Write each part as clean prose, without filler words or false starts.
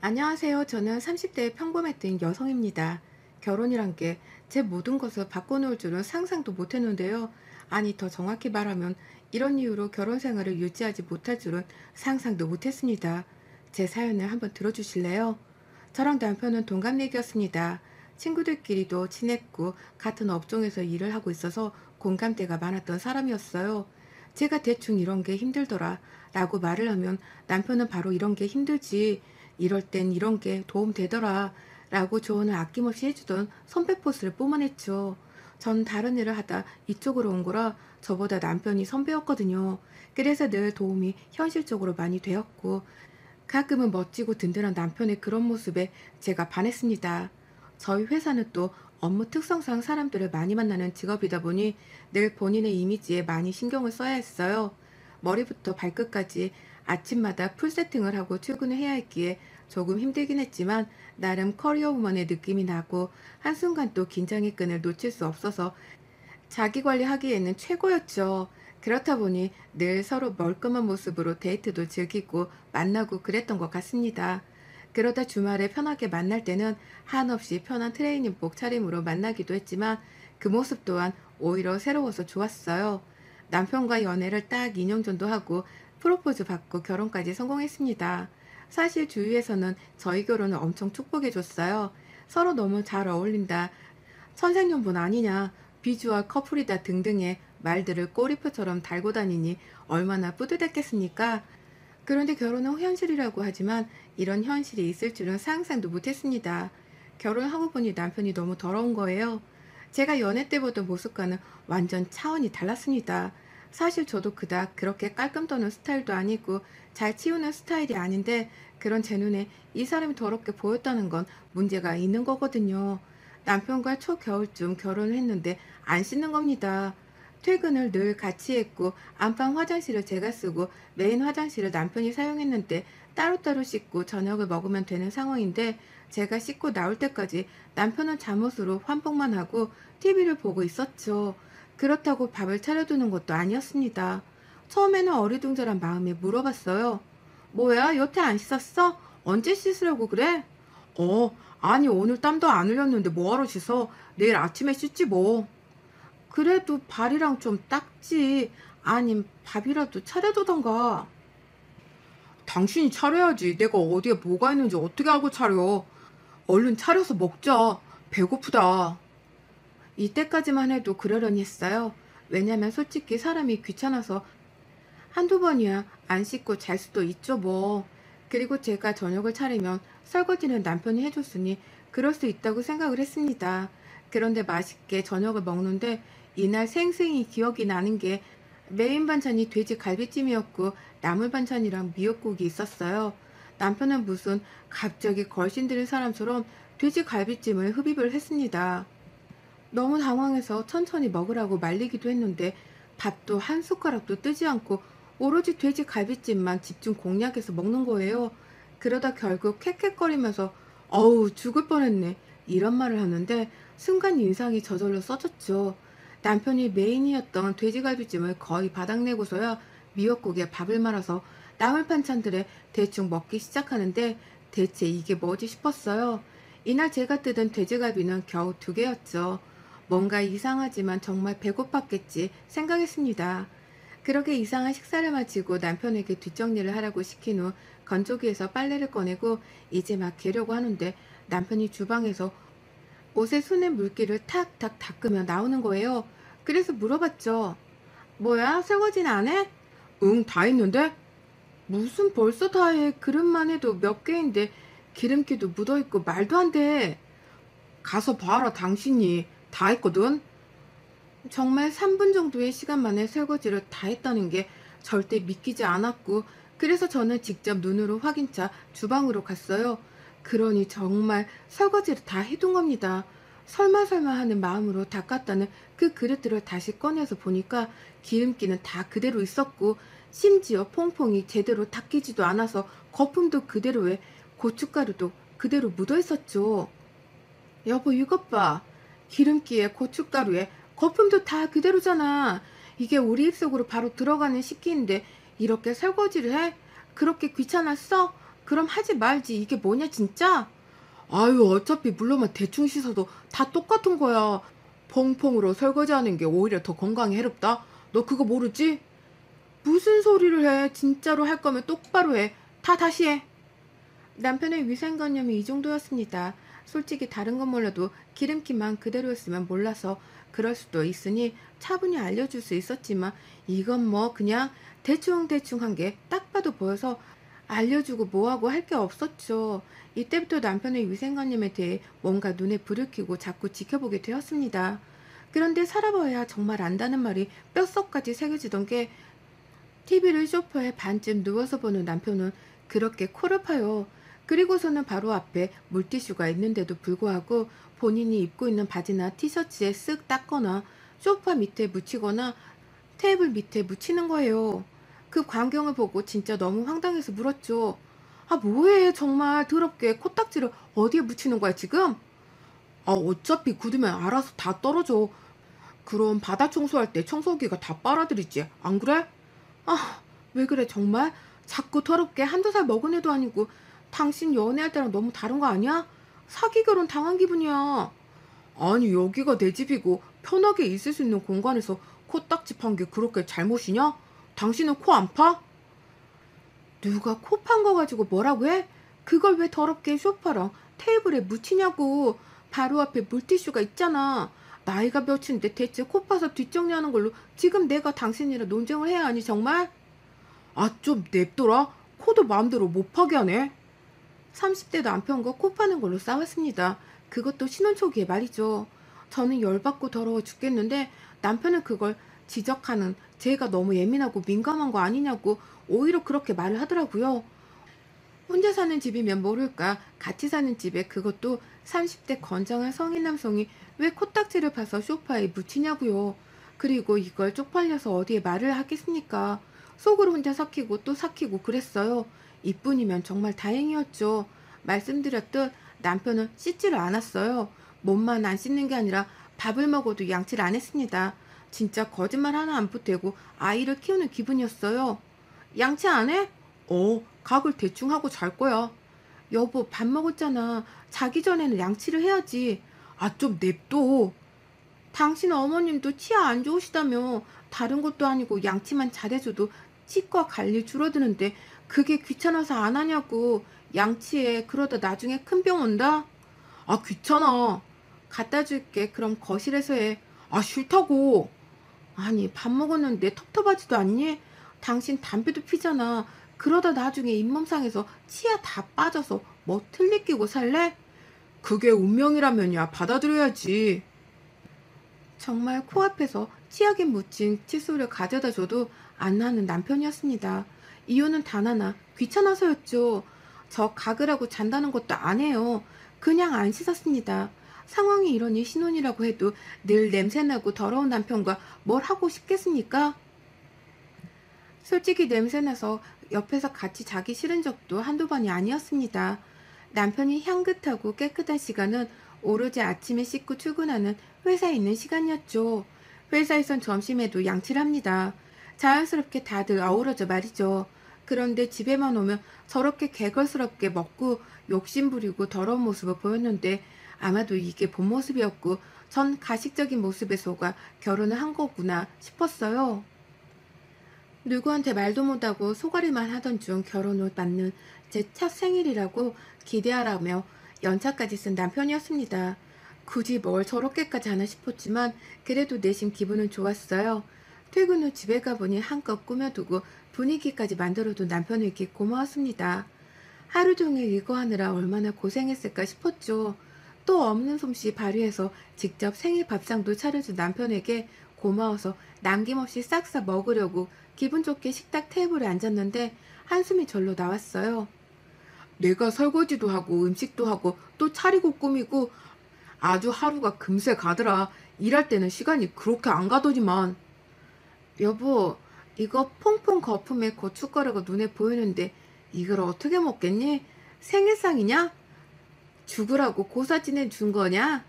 안녕하세요. 저는 30대의 평범했던 여성입니다. 결혼이란 게 제 모든 것을 바꿔놓을 줄은 상상도 못했는데요. 아니, 더 정확히 말하면 이런 이유로 결혼 생활을 유지하지 못할 줄은 상상도 못했습니다. 제 사연을 한번 들어주실래요? 저랑 남편은 동갑내기였습니다. 친구들끼리도 친했고 같은 업종에서 일을 하고 있어서 공감대가 많았던 사람이었어요. 제가 대충 이런 게 힘들더라 라고 말을 하면 남편은 바로 이런 게 힘들지, 이럴 땐 이런 게 도움되더라 라고 조언을 아낌없이 해주던 선배 포스를 뿜어냈죠. 전 다른 일을 하다 이쪽으로 온 거라 저보다 남편이 선배였거든요. 그래서 늘 도움이 현실적으로 많이 되었고, 가끔은 멋지고 든든한 남편의 그런 모습에 제가 반했습니다. 저희 회사는 또 업무 특성상 사람들을 많이 만나는 직업이다 보니 늘 본인의 이미지에 많이 신경을 써야 했어요. 머리부터 발끝까지 아침마다 풀 세팅을 하고 출근을 해야 했기에 조금 힘들긴 했지만 나름 커리어 우먼의 느낌이 나고 한순간 또 긴장의 끈을 놓칠 수 없어서 자기 관리하기에는 최고였죠. 그렇다 보니 늘 서로 멀끔한 모습으로 데이트도 즐기고 만나고 그랬던 것 같습니다. 그러다 주말에 편하게 만날 때는 한없이 편한 트레이닝복 차림으로 만나기도 했지만 그 모습 또한 오히려 새로워서 좋았어요. 남편과 연애를 딱 2년 정도 하고 프로포즈 받고 결혼까지 성공했습니다. 사실 주위에서는 저희 결혼을 엄청 축복해줬어요. 서로 너무 잘 어울린다, 천생연분 아니냐, 비주얼 커플이다 등등의 말들을 꼬리표처럼 달고 다니니 얼마나 뿌듯했겠습니까? 그런데 결혼은 현실이라고 하지만 이런 현실이 있을 줄은 상상도 못했습니다. 결혼하고 보니 남편이 너무 더러운 거예요. 제가 연애 때 보던 모습과는 완전 차원이 달랐습니다. 사실 저도 그닥 그렇게 깔끔 떠는 스타일도 아니고 잘 치우는 스타일이 아닌데, 그런 제 눈에 이 사람이 더럽게 보였다는 건 문제가 있는 거거든요. 남편과 초겨울쯤 결혼을 했는데 안 씻는 겁니다. 퇴근을 늘 같이 했고 안방 화장실을 제가 쓰고 메인 화장실을 남편이 사용했는데 따로따로 씻고 저녁을 먹으면 되는 상황인데, 제가 씻고 나올 때까지 남편은 잠옷으로 환복만 하고 TV를 보고 있었죠. 그렇다고 밥을 차려두는 것도 아니었습니다. 처음에는 어리둥절한 마음에 물어봤어요. 뭐야, 여태 안 씻었어? 언제 씻으려고 그래? 아니, 오늘 땀도 안 흘렸는데 뭐하러 씻어? 내일 아침에 씻지 뭐. 그래도 발이랑 좀 닦지. 아님 밥이라도 차려두던가. 당신이 차려야지. 내가 어디에 뭐가 있는지 어떻게 알고 차려. 얼른 차려서 먹자. 배고프다. 이때까지만 해도 그러려니 했어요. 왜냐면 솔직히 사람이 귀찮아서 한두 번이야 안 씻고 잘 수도 있죠 뭐. 그리고 제가 저녁을 차리면 설거지는 남편이 해줬으니 그럴 수 있다고 생각을 했습니다. 그런데 맛있게 저녁을 먹는데 이날 생생히 기억이 나는 게 메인 반찬이 돼지 갈비찜이었고 나물 반찬이랑 미역국이 있었어요. 남편은 무슨 갑자기 걸신 들인 사람처럼 돼지 갈비찜을 흡입을 했습니다. 너무 당황해서 천천히 먹으라고 말리기도 했는데 밥도 한 숟가락도 뜨지 않고 오로지 돼지 갈비찜만 집중 공략해서 먹는 거예요. 그러다 결국 캑캑거리면서 어우 죽을 뻔했네 이런 말을 하는데 순간 인상이 저절로 써졌죠. 남편이 메인이었던 돼지갈비찜을 거의 바닥내고서야 미역국에 밥을 말아서 나물 반찬들에 대충 먹기 시작하는데 대체 이게 뭐지 싶었어요. 이날 제가 뜯은 돼지갈비는 겨우 2개였죠. 뭔가 이상하지만 정말 배고팠겠지 생각했습니다. 그렇게 이상한 식사를 마치고 남편에게 뒷정리를 하라고 시킨 후 건조기에서 빨래를 꺼내고 이제 막 개려고 하는데 남편이 주방에서 옷에 손에 물기를 탁탁 닦으며 나오는 거예요. 그래서 물어봤죠. 뭐야, 설거지는 안 해? 응, 다 했는데? 무슨 벌써 다 해. 그릇만 해도 몇 개인데 기름기도 묻어있고 말도 안 돼. 가서 봐라, 당신이. 다 했거든? 정말 3분 정도의 시간 만에 설거지를 다 했다는 게 절대 믿기지 않았고, 그래서 저는 직접 눈으로 확인차 주방으로 갔어요. 그러니 정말 설거지를 다 해둔 겁니다. 설마 하는 마음으로 닦았다는 그 그릇들을 다시 꺼내서 보니까 기름기는 다 그대로 있었고, 심지어 퐁퐁이 제대로 닦이지도 않아서 거품도 그대로에 고춧가루도 그대로 묻어 있었죠. 여보, 이것 봐. 기름기에 고춧가루에 거품도 다 그대로잖아. 이게 우리 입속으로 바로 들어가는 식기인데 이렇게 설거지를 해? 그렇게 귀찮았어? 그럼 하지 말지. 이게 뭐냐, 진짜? 아유, 어차피 물로만 대충 씻어도 다 똑같은 거야. 퐁퐁으로 설거지하는 게 오히려 더 건강에 해롭다. 너 그거 모르지? 무슨 소리를 해. 진짜로 할 거면 똑바로 해. 다 다시 해. 남편의 위생관념이 이 정도였습니다. 솔직히 다른 건 몰라도 기름기만 그대로였으면 몰라서 그럴 수도 있으니 차분히 알려줄 수 있었지만 이건 뭐 그냥 대충대충 한 게 딱 봐도 보여서 알려주고 뭐하고 할 게 없었죠. 이때부터 남편의 위생관념에 대해 뭔가 눈에 불을 켜고 자꾸 지켜보게 되었습니다. 그런데 살아봐야 정말 안다는 말이 뼛속까지 새겨지던 게 TV를 소파에 반쯤 누워서 보는 남편은 그렇게 코를 파요. 그리고서는 바로 앞에 물티슈가 있는데도 불구하고 본인이 입고 있는 바지나 티셔츠에 쓱 닦거나 소파 밑에 묻히거나 테이블 밑에 묻히는 거예요. 그 광경을 보고 진짜 너무 황당해서 물었죠. 아, 뭐해? 정말 더럽게 코딱지를 어디에 묻히는 거야, 지금? 아, 어차피 굳으면 알아서 다 떨어져. 그럼 바닥 청소할 때 청소기가 다 빨아들이지. 안 그래? 아, 왜 그래, 정말? 자꾸 더럽게 한두 살 먹은 애도 아니고, 당신 연애할 때랑 너무 다른 거 아니야? 사기 결혼 당한 기분이야. 아니, 여기가 내 집이고, 편하게 있을 수 있는 공간에서 코딱지 판 게 그렇게 잘못이냐? 당신은 코 안 파? 누가 코 판 거 가지고 뭐라고 해? 그걸 왜 더럽게 소파랑 테이블에 묻히냐고. 바로 앞에 물티슈가 있잖아. 나이가 몇인데 대체 코 파서 뒷정리하는 걸로 지금 내가 당신이랑 논쟁을 해야 하니 정말? 아, 좀 냅둬라. 코도 마음대로 못 파게 하네. 30대 남편과 코 파는 걸로 싸웠습니다. 그것도 신혼 초기에 말이죠. 저는 열받고 더러워 죽겠는데 남편은 그걸 지적하는 제가 너무 예민하고 민감한 거 아니냐고 오히려 그렇게 말을 하더라고요. 혼자 사는 집이면 모를까 같이 사는 집에 그것도 30대 건장한 성인 남성이 왜 코딱지를 파서 소파에 묻히냐고요. 그리고 이걸 쪽팔려서 어디에 말을 하겠습니까? 속으로 혼자 삭히고 또 삭히고 그랬어요. 이뿐이면 정말 다행이었죠. 말씀드렸듯 남편은 씻지를 않았어요. 몸만 안 씻는 게 아니라 밥을 먹어도 양치를 안 했습니다. 진짜 거짓말 하나 안 보태고 아이를 키우는 기분이었어요. 양치 안 해? 각을 대충 하고 잘 거야. 여보, 밥 먹었잖아. 자기 전에는 양치를 해야지. 아, 좀 냅둬. 당신 어머님도 치아 안 좋으시다며. 다른 것도 아니고 양치만 잘해줘도 치과 갈 일 줄어드는데 그게 귀찮아서 안 하냐고. 양치해. 그러다 나중에 큰 병 온다. 아, 귀찮아. 갖다 줄게. 그럼 거실에서 해. 아, 싫다고. 아니, 밥 먹었는데 텁텁하지도 않니? 당신 담배도 피잖아. 그러다 나중에 잇몸상에서 치아 다 빠져서 뭐 틀니 끼고 살래? 그게 운명이라면야 받아들여야지. 정말 코앞에서 치약에 묻힌 칫솔을 가져다 줘도 안 나는 남편이었습니다. 이유는 단 하나, 귀찮아서였죠. 저 가글하고 잔다는 것도 안 해요. 그냥 안 씻었습니다. 상황이 이러니 신혼이라고 해도 늘 냄새나고 더러운 남편과 뭘 하고 싶겠습니까? 솔직히 냄새나서 옆에서 같이 자기 싫은 적도 한두 번이 아니었습니다. 남편이 향긋하고 깨끗한 시간은 오로지 아침에 씻고 출근하는 회사에 있는 시간이었죠. 회사에선 점심에도 양치를 합니다. 자연스럽게 다들 어우러져 말이죠. 그런데 집에만 오면 저렇게 개걸스럽게 먹고 욕심부리고 더러운 모습을 보였는데 아마도 이게 본 모습이었고 전 가식적인 모습에 속아 결혼을 한 거구나 싶었어요. 누구한테 말도 못하고 소가리만 하던 중 결혼을 맞는 제 첫 생일이라고 기대하라며 연차까지 쓴 남편이었습니다. 굳이 뭘 저렇게까지 하나 싶었지만 그래도 내심 기분은 좋았어요. 퇴근 후 집에 가보니 한껏 꾸며두고 분위기까지 만들어둔 남편에게 고마웠습니다. 하루 종일 이거 하느라 얼마나 고생했을까 싶었죠. 또 없는 솜씨 발휘해서 직접 생일 밥상도 차려준 남편에게 고마워서 남김없이 싹싹 먹으려고 기분 좋게 식탁 테이블에 앉았는데 한숨이 절로 나왔어요. 내가 설거지도 하고 음식도 하고 또 차리고 꾸미고 아주 하루가 금세 가더라. 일할 때는 시간이 그렇게 안 가더니만. 여보, 이거 퐁퐁 거품에 고춧가루가 눈에 보이는데 이걸 어떻게 먹겠니? 생일상이냐? 죽으라고 고사진해 준 거냐?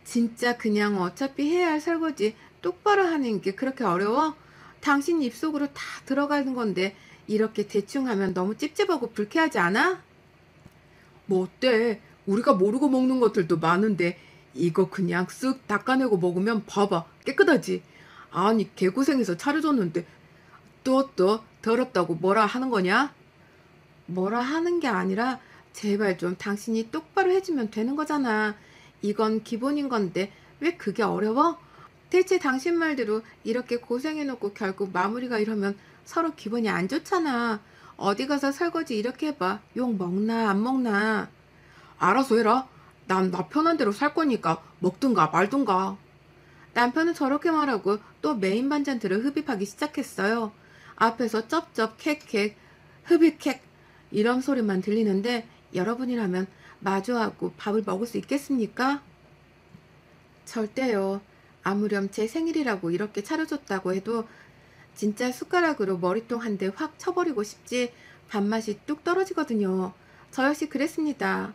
진짜 그냥 어차피 해야 할 설거지 똑바로 하는 게 그렇게 어려워? 당신 입속으로 다 들어가는 건데 이렇게 대충 하면 너무 찝찝하고 불쾌하지 않아? 뭐 어때? 우리가 모르고 먹는 것들도 많은데 이거 그냥 쓱 닦아내고 먹으면 봐봐 깨끗하지? 아니 개고생해서 차려줬는데 또 더럽다고 뭐라 하는 거냐? 뭐라 하는 게 아니라 제발 좀 당신이 똑바로 해주면 되는 거잖아. 이건 기본인 건데 왜 그게 어려워? 대체 당신 말대로 이렇게 고생해놓고 결국 마무리가 이러면 서로 기분이 안 좋잖아. 어디 가서 설거지 이렇게 해봐. 욕 먹나 안 먹나. 알아서 해라. 난 나 편한 대로 살 거니까 먹든가 말든가. 남편은 저렇게 말하고 또 메인 반찬들을 흡입하기 시작했어요. 앞에서 쩝쩝 캑캑 흡입캑 이런 소리만 들리는데 여러분이라면 마주하고 밥을 먹을 수 있겠습니까? 절대요. 아무렴 제 생일이라고 이렇게 차려줬다고 해도 진짜 숟가락으로 머리통 한 대 확 쳐버리고 싶지 밥맛이 뚝 떨어지거든요. 저 역시 그랬습니다.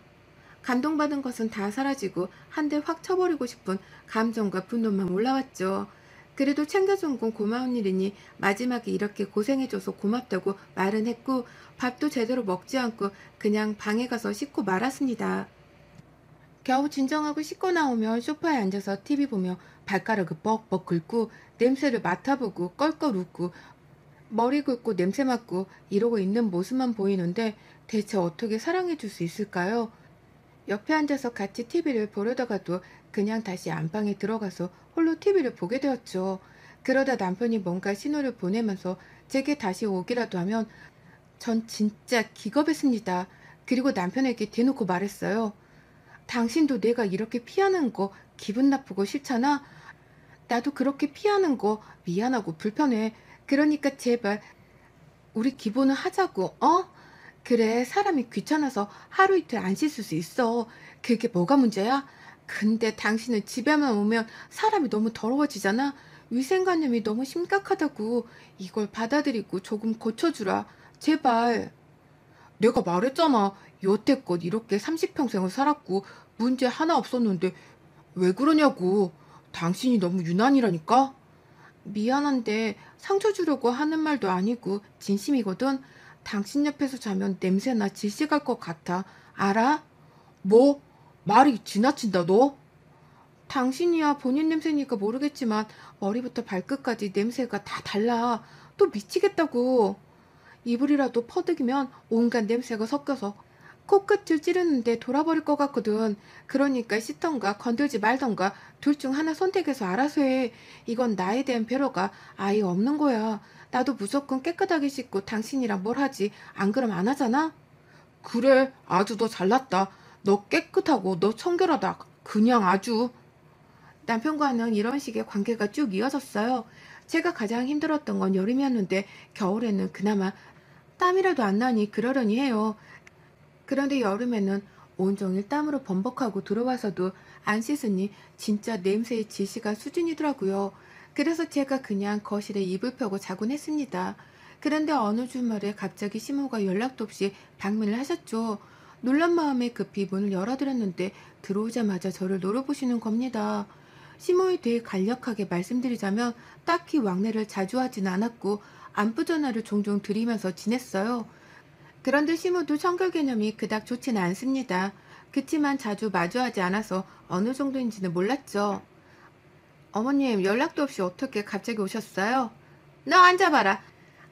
감동받은 것은 다 사라지고 한 대 확 쳐버리고 싶은 감정과 분노만 올라왔죠. 그래도 챙겨준 건 고마운 일이니 마지막에 이렇게 고생해줘서 고맙다고 말은 했고 밥도 제대로 먹지 않고 그냥 방에 가서 씻고 말았습니다. 겨우 진정하고 씻고 나오면 소파에 앉아서 TV 보며 발가락을 뻑뻑 긁고 냄새를 맡아보고 껄껄 웃고 머리 긁고 냄새 맡고 이러고 있는 모습만 보이는데 대체 어떻게 사랑해줄 수 있을까요? 옆에 앉아서 같이 TV를 보려다가도 그냥 다시 안방에 들어가서 홀로 TV를 보게 되었죠. 그러다 남편이 뭔가 신호를 보내면서 제게 다시 오기라도 하면 전 진짜 기겁했습니다. 그리고 남편에게 대놓고 말했어요. 당신도 내가 이렇게 피하는 거 기분 나쁘고 싫잖아? 나도 그렇게 피하는 거 미안하고 불편해. 그러니까 제발 우리 기본은 하자고, 어? 그래, 사람이 귀찮아서 하루 이틀 안 씻을 수 있어. 그게 뭐가 문제야? 근데 당신은 집에만 오면 사람이 너무 더러워지잖아. 위생관념이 너무 심각하다고. 이걸 받아들이고 조금 고쳐주라. 제발. 내가 말했잖아. 여태껏 이렇게 30평생을 살았고 문제 하나 없었는데 왜 그러냐고. 당신이 너무 유난이라니까. 미안한데 상처 주려고 하는 말도 아니고 진심이거든. 당신 옆에서 자면 냄새나 질식할 것 같아. 알아? 뭐? 말이 지나친다 너? 당신이야 본인 냄새니까 모르겠지만 머리부터 발끝까지 냄새가 다 달라. 또 미치겠다고. 이불이라도 퍼득이면 온갖 냄새가 섞여서 코끝을 찌르는데 돌아버릴 것 같거든. 그러니까 씻던가 건들지 말던가 둘 중 하나 선택해서 알아서 해. 이건 나에 대한 배려가 아예 없는 거야. 나도 무조건 깨끗하게 씻고 당신이랑 뭘 하지. 안 그럼 안 하잖아? 그래 아주 너 잘났다. 너 깨끗하고 너 청결하다. 그냥 아주. 남편과는 이런 식의 관계가 쭉 이어졌어요. 제가 가장 힘들었던 건 여름이었는데 겨울에는 그나마 땀이라도 안 나니 그러려니 해요. 그런데 여름에는 온종일 땀으로 범벅하고 들어와서도 안 씻으니 진짜 냄새의 지시가 수준이더라고요. 그래서 제가 그냥 거실에 이불 펴고 자곤 했습니다. 그런데 어느 주말에 갑자기 시모가 연락도 없이 방문을 하셨죠. 놀란 마음에 급히 문을 열어드렸는데 들어오자마자 저를 노려보시는 겁니다. 시모에 대해 간략하게 말씀드리자면 딱히 왕래를 자주 하진 않았고 안부 전화를 종종 드리면서 지냈어요. 그런데 시모도 청결 개념이 그닥 좋지는 않습니다. 그치만 자주 마주하지 않아서 어느 정도인지는 몰랐죠. 어머님, 연락도 없이 어떻게 갑자기 오셨어요? 너 앉아봐라.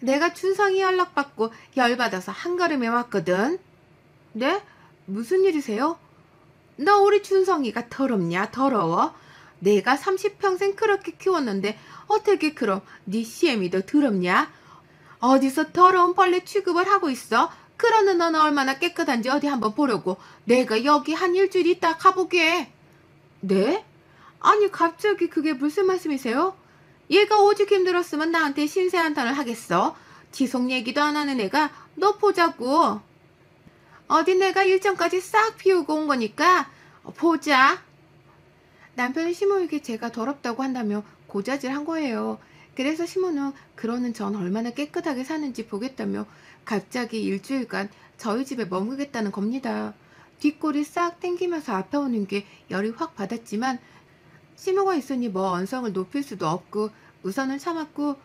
내가 춘성이 연락받고 열받아서 한걸음에 왔거든. 네? 무슨 일이세요? 너 우리 춘성이가 더럽냐? 더러워? 내가 30평생 그렇게 키웠는데 어떻게 그럼 네 시애미 더 더럽냐? 어디서 더러운 벌레 취급을 하고 있어? 그러는 너는 얼마나 깨끗한지 어디 한번 보려고. 내가 여기 한 일주일 있다 가보게. 네? 아니 갑자기 그게 무슨 말씀이세요? 얘가 오직 힘들었으면 나한테 신세한탄을 하겠어. 지속 얘기도 안 하는 애가 너 보자고. 어디 내가 일정까지 싹 비우고 온 거니까 보자. 남편이 시모에게 제가 더럽다고 한다며 고자질한 거예요. 그래서 시모는 그러는 전 얼마나 깨끗하게 사는지 보겠다며 갑자기 일주일간 저희 집에 머무겠다는 겁니다. 뒷골이 싹 땡기면서 아파오는 게 열이 확 받았지만 시모가 있으니 뭐 언성을 높일 수도 없고 우선은 참았고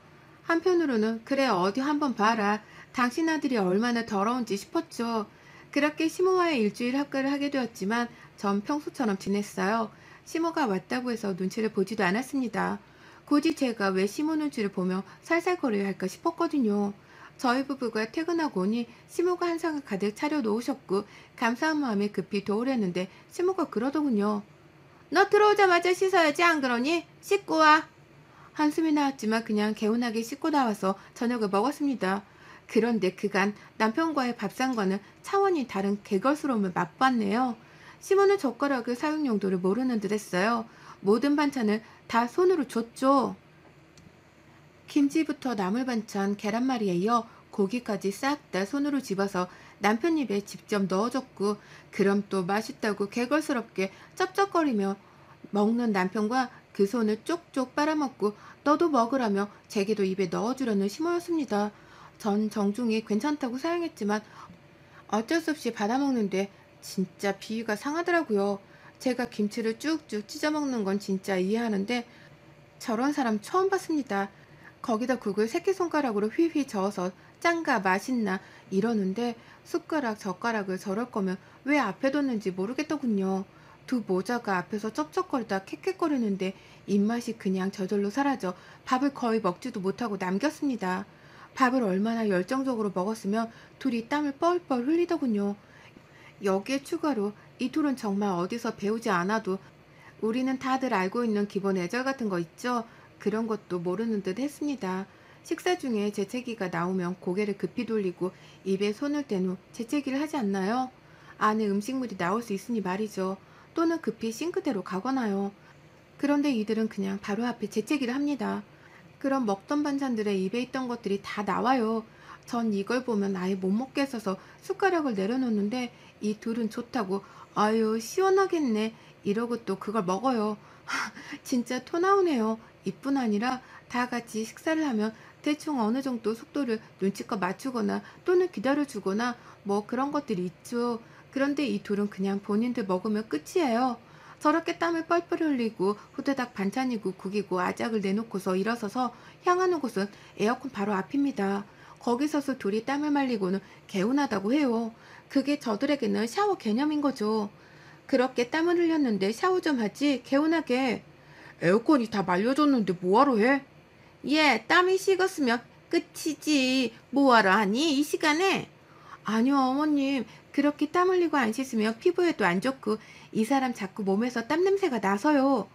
한편으로는 그래 어디 한번 봐라. 당신 아들이 얼마나 더러운지 싶었죠. 그렇게 시모와의 일주일 학교를 하게 되었지만 전 평소처럼 지냈어요. 시모가 왔다고 해서 눈치를 보지도 않았습니다. 굳이 제가 왜 시모 눈치를 보며 살살거려야 할까 싶었거든요. 저희 부부가 퇴근하고 오니 시모가 한상을 가득 차려 놓으셨고 감사한 마음에 급히 도우려는데 시모가 그러더군요. 너 들어오자마자 씻어야지 안 그러니? 씻고 와. 한숨이 나왔지만 그냥 개운하게 씻고 나와서 저녁을 먹었습니다. 그런데 그간 남편과의 밥상과는 차원이 다른 개걸스러움을 맛봤네요. 시모는 젓가락의 사용 용도를 모르는 듯 했어요. 모든 반찬을 다 손으로 줬죠. 김치부터 나물 반찬, 계란말이에 이어 고기까지 싹 다 손으로 집어서 남편 입에 직접 넣어줬고, 그럼 또 맛있다고 개걸스럽게 쩝쩝거리며 먹는 남편과 그 손을 쪽쪽 빨아먹고 너도 먹으라며 제게도 입에 넣어주려는 시모였습니다. 전 정중히 괜찮다고 사용했지만 어쩔 수 없이 받아먹는데 진짜 비위가 상하더라고요. 제가 김치를 쭉쭉 찢어먹는 건 진짜 이해하는데 저런 사람 처음 봤습니다. 거기다 국을 새끼손가락으로 휘휘 저어서 짠가 맛있나 이러는데 숟가락 젓가락을 저럴 거면 왜 앞에 뒀는지 모르겠더군요. 두 모자가 앞에서 쩝쩝거리다 캑캑거리는데 입맛이 그냥 저절로 사라져 밥을 거의 먹지도 못하고 남겼습니다. 밥을 얼마나 열정적으로 먹었으면 둘이 땀을 뻘뻘 흘리더군요. 여기에 추가로 이 둘은 정말 어디서 배우지 않아도 우리는 다들 알고 있는 기본 애절 같은 거 있죠? 그런 것도 모르는 듯 했습니다. 식사 중에 재채기가 나오면 고개를 급히 돌리고 입에 손을 댄 후 재채기를 하지 않나요? 안에 음식물이 나올 수 있으니 말이죠. 또는 급히 싱크대로 가거나요. 그런데 이들은 그냥 바로 앞에 재채기를 합니다. 그럼 먹던 반찬들의 입에 있던 것들이 다 나와요. 전 이걸 보면 아예 못 먹겠어서 숟가락을 내려놓는데 이 둘은 좋다고 아유 시원하겠네 이러고 또 그걸 먹어요. 진짜 토 나오네요. 이뿐 아니라 다 같이 식사를 하면 대충 어느 정도 속도를 눈치껏 맞추거나 또는 기다려주거나 뭐 그런 것들이 있죠. 그런데 이 둘은 그냥 본인들 먹으면 끝이에요. 저렇게 땀을 뻘뻘 흘리고 후다닥 반찬이고 국이고 아작을 내놓고서 일어서서 향하는 곳은 에어컨 바로 앞입니다. 거기 서서 둘이 땀을 말리고는 개운하다고 해요. 그게 저들에게는 샤워 개념인 거죠. 그렇게 땀을 흘렸는데 샤워 좀 하지 개운하게. 에어컨이 다 말려졌는데 뭐하러 해? 얘 땀이 식었으면 끝이지. 뭐하러 하니 이 시간에? 아니요 어머님 그렇게 땀 흘리고 안 씻으면 피부에도 안 좋고 이 사람 자꾸 몸에서 땀 냄새가 나서요.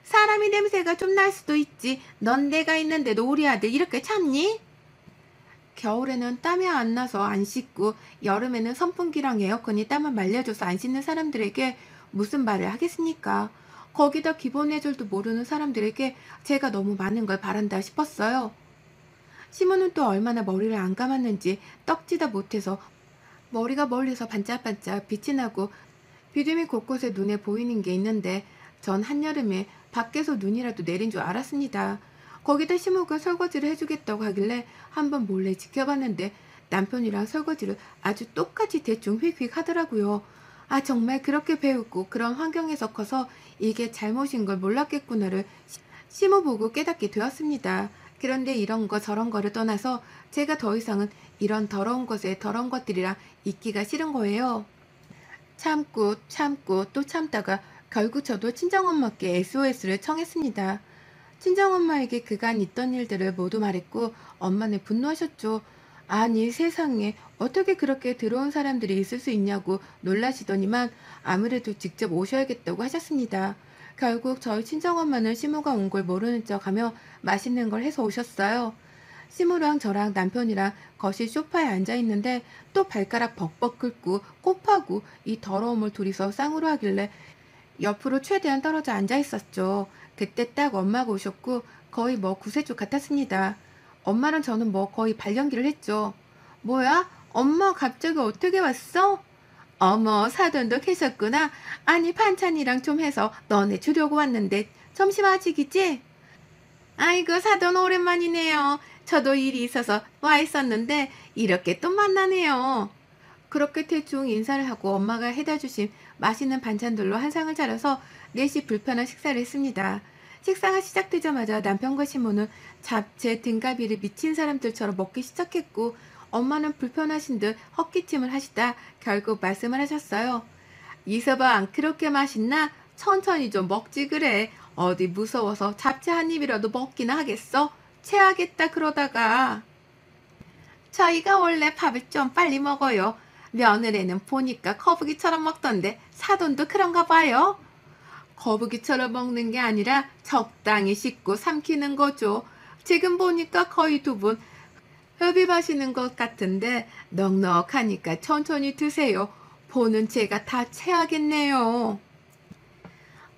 사람이 냄새가 좀 날 수도 있지. 넌 내가 있는데도 우리 아들 이렇게 참니? 겨울에는 땀이 안 나서 안 씻고 여름에는 선풍기랑 에어컨이 땀을 말려줘서 안 씻는 사람들에게 무슨 말을 하겠습니까? 거기다 기본 예절도 모르는 사람들에게 제가 너무 많은 걸 바란다 싶었어요. 시모는 또 얼마나 머리를 안 감았는지 떡지다 못해서 머리가 멀리서 반짝반짝 빛이 나고 비듬이 곳곳에 눈에 보이는 게 있는데 전 한여름에 밖에서 눈이라도 내린 줄 알았습니다. 거기다 시모가 설거지를 해주겠다고 하길래 한번 몰래 지켜봤는데 남편이랑 설거지를 아주 똑같이 대충 휙휙 하더라고요. 아 정말 그렇게 배우고 그런 환경에서 커서 이게 잘못인 걸 몰랐겠구나를 시모 보고 깨닫게 되었습니다. 그런데 이런 거 저런 거를 떠나서 제가 더 이상은 이런 더러운 것에 더러운 것들이랑 있기가 싫은 거예요. 참고 참고 또 참다가 결국 저도 친정엄마께 SOS를 청했습니다. 친정엄마에게 그간 있던 일들을 모두 말했고 엄마는 분노하셨죠. 아니 세상에 어떻게 그렇게 더러운 사람들이 있을 수 있냐고 놀라시더니만 아무래도 직접 오셔야겠다고 하셨습니다. 결국 저희 친정엄마는 시모가 온 걸 모르는 척하며 맛있는 걸 해서 오셨어요. 시모랑 저랑 남편이랑 거실 소파에 앉아 있는데 또 발가락 벅벅 긁고 꼽하고 이 더러움을 둘이서 쌍으로 하길래 옆으로 최대한 떨어져 앉아 있었죠. 그때 딱 엄마가 오셨고 거의 뭐 구세주 같았습니다. 엄마랑 저는 뭐 거의 발연기를 했죠. 뭐야? 엄마 갑자기 어떻게 왔어? 어머 사돈도 계셨구나. 아니 반찬이랑 좀 해서 너네 주려고 왔는데 점심 아직이지? 아이고 사돈 오랜만이네요. 저도 일이 있어서 와 있었는데 이렇게 또 만나네요. 그렇게 대충 인사를 하고 엄마가 해다 주신 맛있는 반찬들로 한 상을 차려서 넷이 불편한 식사를 했습니다. 식사가 시작되자마자 남편과 시모는 잡채 등갈비를 미친 사람들처럼 먹기 시작했고 엄마는 불편하신 듯 헛기침을 하시다 결국 말씀을 하셨어요. 이서방 안 그렇게 맛있나? 천천히 좀 먹지 그래. 어디 무서워서 잡채 한 입이라도 먹기나 하겠어? 체하겠다 그러다가. 저희가 원래 밥을 좀 빨리 먹어요. 며느리는 보니까 거북이처럼 먹던데 사돈도 그런가 봐요. 거북이처럼 먹는 게 아니라 적당히 씹고 삼키는 거죠. 지금 보니까 거의 두 분 흡입하시는 것 같은데 넉넉하니까 천천히 드세요. 보는 제가 다 체하겠네요.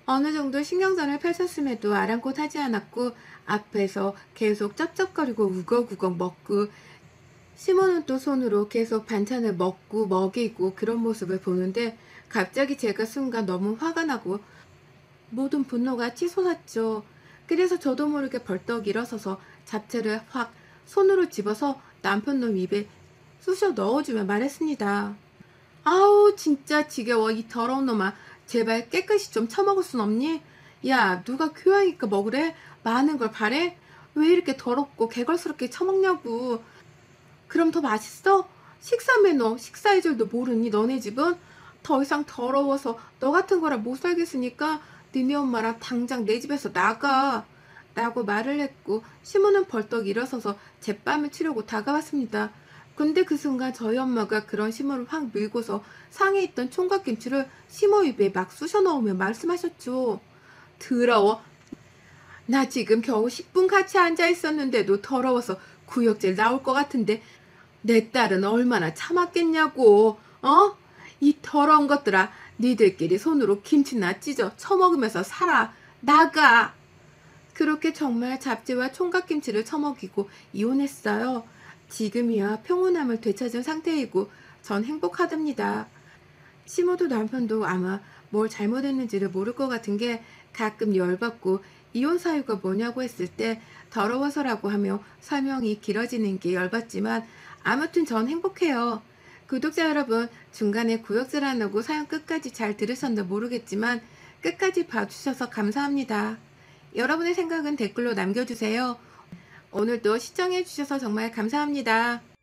어느 정도 신경전을 펼쳤음에도 아랑곳하지 않았고 앞에서 계속 쩝쩝거리고 우걱우걱 먹고 시모는 또 손으로 계속 반찬을 먹고 먹이고 그런 모습을 보는데 갑자기 제가 순간 너무 화가 나고 모든 분노가 치솟았죠. 그래서 저도 모르게 벌떡 일어서서 잡채를 확 손으로 집어서 남편 놈 입에 쑤셔 넣어주며 말했습니다. 아우 진짜 지겨워 이 더러운 놈아. 제발 깨끗이 좀 처먹을 순 없니? 야 누가 교양이니까 먹으래? 많은 걸 바래? 왜 이렇게 더럽고 개걸스럽게 처먹냐고. 그럼 더 맛있어? 식사 매너 식사의 줄도 모르니 너네 집은? 더 이상 더러워서 너 같은 거랑 못 살겠으니까 니네 엄마랑 당장 내 집에서 나가 라고 말을 했고 시모는 벌떡 일어서서 제뺨을 치려고 다가왔습니다. 근데 그 순간 저희 엄마가 그런 시모를 확 밀고서 상에 있던 총각김치를 시모 입에 막 쑤셔 넣으며 말씀하셨죠. 더러워. 나 지금 겨우 10분 같이 앉아 있었는데도 더러워서 구역질 나올 것 같은데 내 딸은 얼마나 참았겠냐고. 어? 이 더러운 것들아. 니들끼리 손으로 김치나 찢어 처먹으면서 살아. 나가. 그렇게 정말 잡채와 총각김치를 처먹이고 이혼했어요. 지금이야 평온함을 되찾은 상태이고 전 행복하답니다. 시모도 남편도 아마 뭘 잘못했는지를 모를 것 같은 게 가끔 열받고 이혼 사유가 뭐냐고 했을 때 더러워서라고 하며 설명이 길어지는 게 열받지만 아무튼 전 행복해요. 구독자 여러분, 중간에 구역질 안 하고 사연 끝까지 잘 들으셨나 모르겠지만 끝까지 봐주셔서 감사합니다. 여러분의 생각은 댓글로 남겨주세요. 오늘도 시청해주셔서 정말 감사합니다.